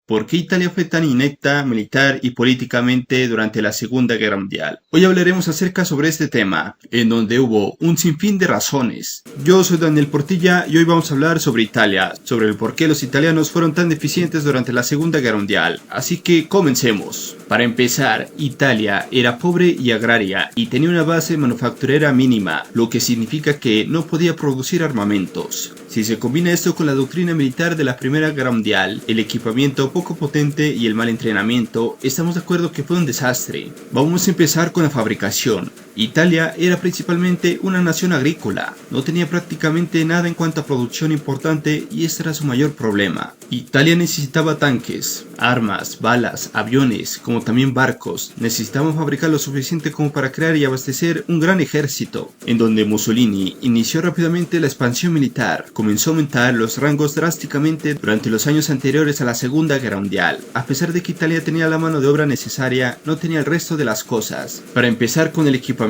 ¿Por qué Italia fue tan inepta militar y políticamente durante la Segunda Guerra Mundial? Hoy hablaremos acerca sobre este tema, en donde hubo un sinfín de razones. Yo soy Daniel Portilla y hoy vamos a hablar sobre Italia, sobre el por qué los italianos fueron tan deficientes durante la Segunda Guerra Mundial. Así que comencemos. Para empezar, Italia era pobre y agraria y tenía una base manufacturera mínima, lo que significa que no podía producir armamentos. Si se combina esto con la doctrina militar de la Primera Guerra Mundial, el equipamiento poco potente y el mal entrenamiento, estamos de acuerdo que fue un desastre. Vamos a empezar con la fabricación. Italia era principalmente una nación agrícola, no tenía prácticamente nada en cuanto a producción importante y este era su mayor problema. Italia necesitaba tanques, armas, balas, aviones, como también barcos. Necesitaban fabricar lo suficiente como para crear y abastecer un gran ejército, en donde Mussolini inició rápidamente la expansión militar. Comenzó a aumentar los rangos drásticamente durante los años anteriores a la Segunda Guerra Mundial. A pesar de que Italia tenía la mano de obra necesaria, no tenía el resto de las cosas. Para empezar con el equipamiento.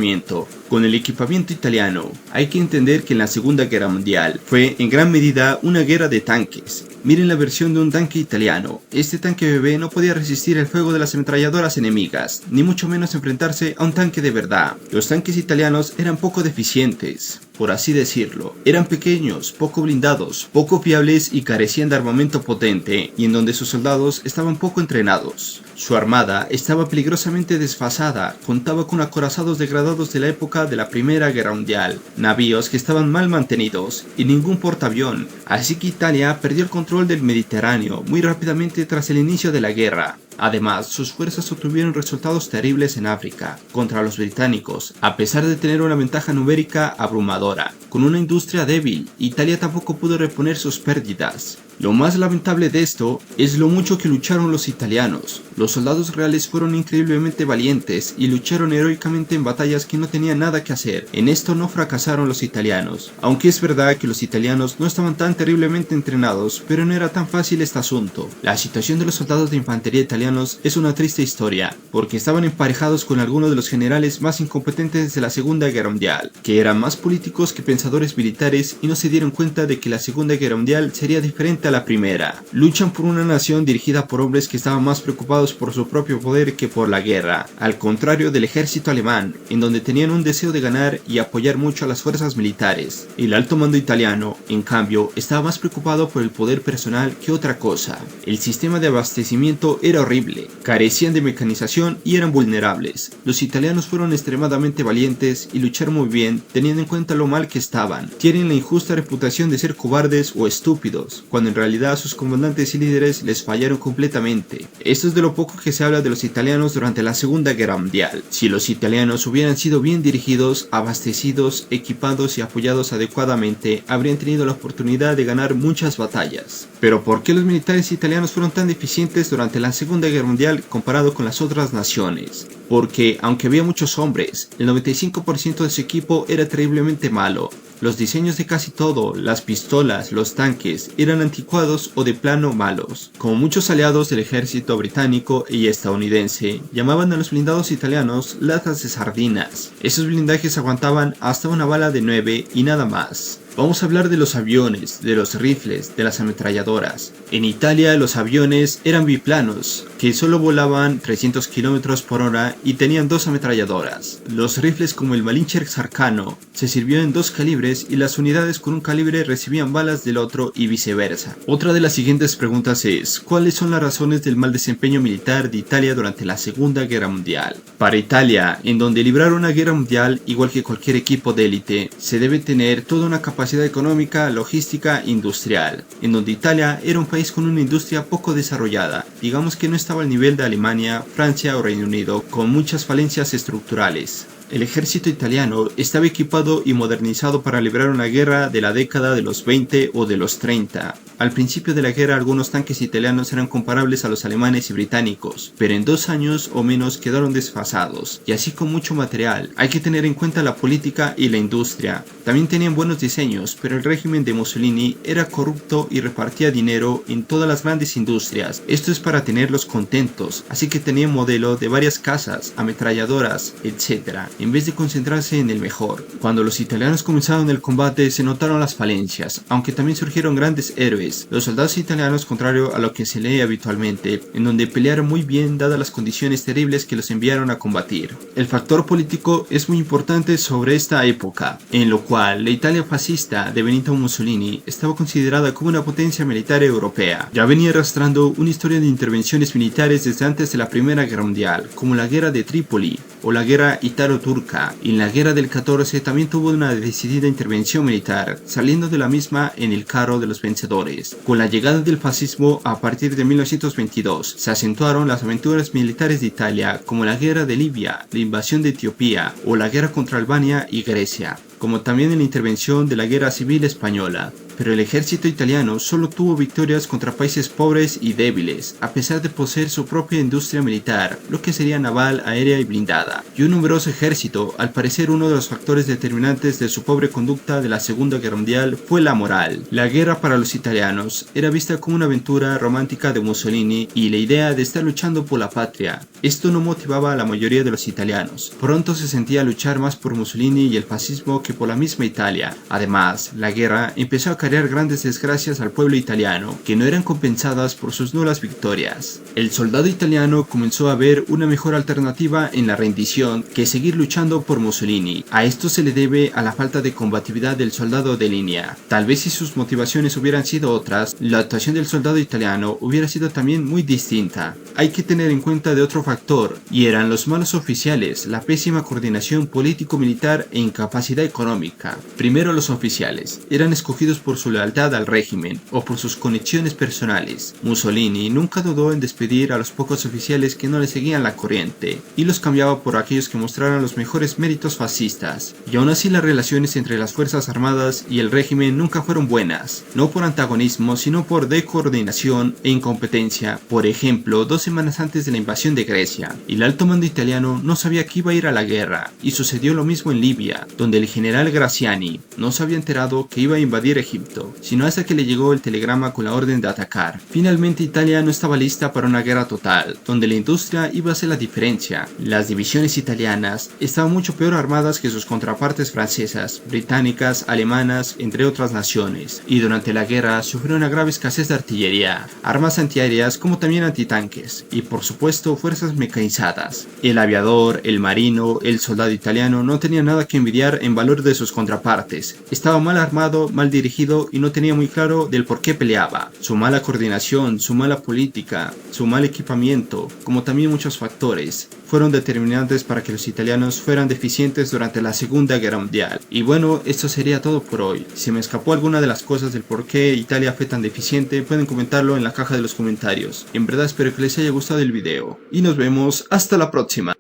Con el equipamiento italiano, hay que entender que en la Segunda Guerra Mundial fue en gran medida una guerra de tanques. Miren la versión de un tanque italiano. Este tanque bebé no podía resistir el fuego de las ametralladoras enemigas, ni mucho menos enfrentarse a un tanque de verdad. Los tanques italianos eran poco deficientes, por así decirlo. Eran pequeños, poco blindados, poco fiables y carecían de armamento potente, y en donde sus soldados estaban poco entrenados. Su armada estaba peligrosamente desfasada, contaba con acorazados degradados de la época de la Primera Guerra Mundial, navíos que estaban mal mantenidos y ningún portaavión, así que Italia perdió el control del Mediterráneo muy rápidamente tras el inicio de la guerra. Además, sus fuerzas obtuvieron resultados terribles en África, contra los británicos, a pesar de tener una ventaja numérica abrumadora. Con una industria débil, Italia tampoco pudo reponer sus pérdidas. Lo más lamentable de esto es lo mucho que lucharon los italianos. Los soldados reales fueron increíblemente valientes y lucharon heroicamente en batallas que no tenían nada que hacer. En esto no fracasaron los italianos, aunque es verdad que los italianos no estaban tan terriblemente entrenados, pero no era tan fácil este asunto. La situación de los soldados de infantería italianos es una triste historia, porque estaban emparejados con algunos de los generales más incompetentes de la Segunda Guerra Mundial, que eran más políticos que pensadores militares y no se dieron cuenta de que la Segunda Guerra Mundial sería diferente a la primera. Luchan por una nación dirigida por hombres que estaban más preocupados por su propio poder que por la guerra, al contrario del ejército alemán, en donde tenían un deseo de ganar y apoyar mucho a las fuerzas militares. El alto mando italiano, en cambio, estaba más preocupado por el poder personal que otra cosa. El sistema de abastecimiento era horrible, carecían de mecanización y eran vulnerables. Los italianos fueron extremadamente valientes y lucharon muy bien, teniendo en cuenta lo mal que estaban. Tienen la injusta reputación de ser cobardes o estúpidos, cuando en realidad sus comandantes y líderes les fallaron completamente. Esto es de lo poco que se habla de los italianos durante la Segunda Guerra Mundial. Si los italianos hubieran sido bien dirigidos, abastecidos, equipados y apoyados adecuadamente, habrían tenido la oportunidad de ganar muchas batallas. Pero ¿por qué los militares italianos fueron tan deficientes durante la Segunda Guerra Mundial comparado con las otras naciones? Porque, aunque había muchos hombres, el 95% de su equipo era terriblemente malo. Los diseños de casi todo, las pistolas, los tanques, eran anticuados o de plano malos. Como muchos aliados del ejército británico y estadounidense, llamaban a los blindados italianos latas de sardinas. Esos blindajes aguantaban hasta una bala de 9 y nada más. Vamos a hablar de los aviones, de los rifles, de las ametralladoras. En Italia los aviones eran biplanos, que solo volaban 300 km por hora y tenían dos ametralladoras. Los rifles como el Malincher Sarcano se sirvió en dos calibres y las unidades con un calibre recibían balas del otro y viceversa. Otra de las siguientes preguntas es, ¿cuáles son las razones del mal desempeño militar de Italia durante la Segunda Guerra Mundial? Para Italia, en donde librar una guerra mundial, igual que cualquier equipo de élite, se debe tener toda una capacidad económica, logística, industrial, en donde Italia era un país con una industria poco desarrollada, digamos que no estaba al nivel de Alemania, Francia o Reino Unido, con muchas falencias estructurales. El ejército italiano estaba equipado y modernizado para librar una guerra de la década de los 20 o de los 30. Al principio de la guerra algunos tanques italianos eran comparables a los alemanes y británicos, pero en 2 años o menos quedaron desfasados, y así con mucho material. Hay que tener en cuenta la política y la industria. También tenían buenos diseños, pero el régimen de Mussolini era corrupto y repartía dinero en todas las grandes industrias. Esto es para tenerlos contentos, así que tenía un modelo de varias casas, ametralladoras, etc. en vez de concentrarse en el mejor. Cuando los italianos comenzaron el combate se notaron las falencias, aunque también surgieron grandes héroes. Los soldados italianos, contrario a lo que se lee habitualmente, en donde pelearon muy bien dadas las condiciones terribles que los enviaron a combatir. El factor político es muy importante sobre esta época, en lo cual la Italia fascista de Benito Mussolini estaba considerada como una potencia militar europea. Ya venía arrastrando una historia de intervenciones militares desde antes de la Primera Guerra Mundial, como la Guerra de Trípoli o la Guerra Italo-Turca, y en la Guerra del 14 también tuvo una decidida intervención militar, saliendo de la misma en el carro de los vencedores. Con la llegada del fascismo a partir de 1922, se acentuaron las aventuras militares de Italia, como la Guerra de Libia, la invasión de Etiopía o la guerra contra Albania y Grecia, como también en la intervención de la Guerra Civil Española. Pero el ejército italiano solo tuvo victorias contra países pobres y débiles, a pesar de poseer su propia industria militar, lo que sería naval, aérea y blindada, y un numeroso ejército. Al parecer, uno de los factores determinantes de su pobre conducta de la Segunda Guerra Mundial fue la moral. La guerra para los italianos era vista como una aventura romántica de Mussolini y la idea de estar luchando por la patria. Esto no motivaba a la mayoría de los italianos. Pronto se sentía luchar más por Mussolini y el fascismo que por la misma Italia. Además, la guerra empezó a acarrear grandes desgracias al pueblo italiano, que no eran compensadas por sus nulas victorias. El soldado italiano comenzó a ver una mejor alternativa en la rendición que seguir luchando por Mussolini. A esto se le debe a la falta de combatividad del soldado de línea. Tal vez si sus motivaciones hubieran sido otras, la actuación del soldado italiano hubiera sido también muy distinta. Hay que tener en cuenta de otro factor, y eran los malos oficiales, la pésima coordinación político-militar e incapacidad económica. Primero, los oficiales eran escogidos por su lealtad al régimen o por sus conexiones personales. Mussolini nunca dudó en despedir a los pocos oficiales que no le seguían la corriente y los cambiaba por aquellos que mostraran los mejores méritos fascistas. Y aún así las relaciones entre las fuerzas armadas y el régimen nunca fueron buenas, no por antagonismo sino por descoordinación e incompetencia. Por ejemplo, 2 semanas antes de la invasión de Grecia, el alto mando italiano no sabía que iba a ir a la guerra, y sucedió lo mismo en Libia, donde el general Graziani no se había enterado que iba a invadir Egipto, sino hasta que le llegó el telegrama con la orden de atacar. Finalmente Italia no estaba lista para una guerra total, donde la industria iba a hacer la diferencia. Las divisiones italianas estaban mucho peor armadas que sus contrapartes francesas, británicas, alemanas, entre otras naciones, y durante la guerra sufrió una grave escasez de artillería, armas antiaéreas como también antitanques, y por supuesto fuerzas mecanizadas. El aviador, el marino, el soldado italiano no tenía nada que envidiar en valor de sus contrapartes. Estaba mal armado, mal dirigido y no tenía muy claro del por qué peleaba. Su mala coordinación, su mala política, su mal equipamiento, como también muchos factores, fueron determinantes para que los italianos fueran deficientes durante la Segunda Guerra Mundial. Y bueno, esto sería todo por hoy. Si me escapó alguna de las cosas del por qué Italia fue tan deficiente, pueden comentarlo en la caja de los comentarios. En verdad espero que les haya gustado el video y nos vemos hasta la próxima.